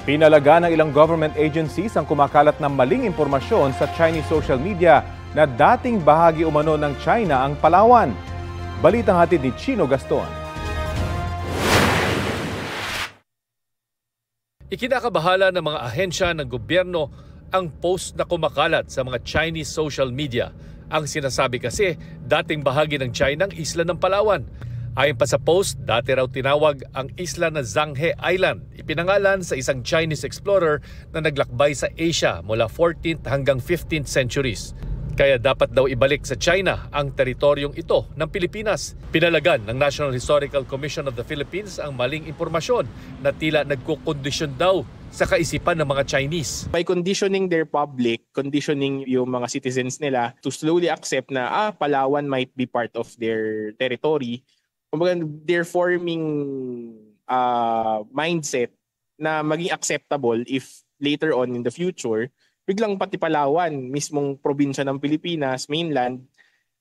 Pinalaga ng ilang government agencies ang kumakalat ng maling impormasyon sa Chinese social media na dating bahagi umano ng China ang Palawan. Balitang hatid ni Chino Gaston. Ikinakabahala ng mga ahensya ng gobyerno ang post na kumakalat sa mga Chinese social media. Ang sinasabi kasi, dating bahagi ng China ang isla ng Palawan. Ayon pa sa post, dati raw tinawag ang isla na Zhanghe Island. Ipinangalan sa isang Chinese explorer na naglakbay sa Asia mula 14th hanggang 15th centuries. Kaya dapat daw ibalik sa China ang teritoryong ito ng Pilipinas. Pinalagan ng National Historical Commission of the Philippines ang maling impormasyon na tila nagkukondisyon daw sa kaisipan ng mga Chinese. By conditioning their public, conditioning yung mga citizens nila to slowly accept na Palawan might be part of their territory, they're forming mindset na maging acceptable if later on in the future, biglang pati Palawan, mismong probinsya ng Pilipinas, mainland,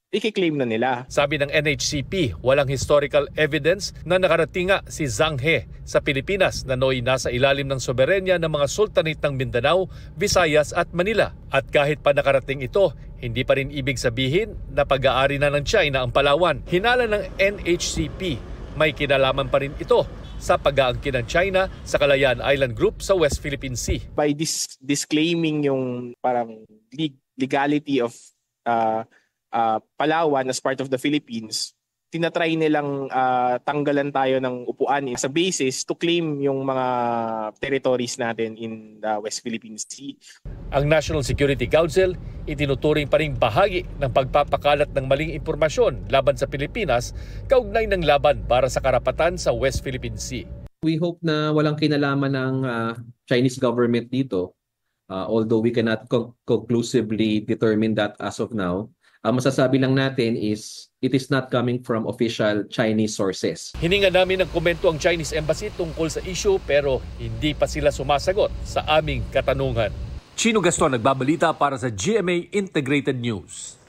i-claim na nila. Sabi ng NHCP, walang historical evidence na nakarating nga si Zhanghe sa Pilipinas na nooy nasa ilalim ng soberenya ng mga sultanate ng Mindanao, Visayas at Manila. At kahit pa nakarating ito, hindi pa rin ibig sabihin na pag-aari na ng China ang Palawan. Hinala ng NHCP, may kinalaman pa rin ito sa pag-aangkin ng China sa Kalayaan Island Group sa West Philippine Sea. By disclaiming yung parang legality of Palawan as part of the Philippines, tinatry nilang tanggalan tayo ng upuan sa basis to claim yung mga territories natin in the West Philippine Sea. Ang National Security Council itinuturing pa ring bahagi ng pagpapakalat ng maling impormasyon laban sa Pilipinas kaugnay ng laban para sa karapatan sa West Philippine Sea. We hope na walang kinalaman ng Chinese government dito, although we cannot conclusively determine that as of now. Ang masasabi lang natin is it is not coming from official Chinese sources. Hininga namin ng komento ang Chinese Embassy tungkol sa issue pero hindi pa sila sumasagot sa aming katanungan. Chino Gaston nagbabalita para sa GMA Integrated News.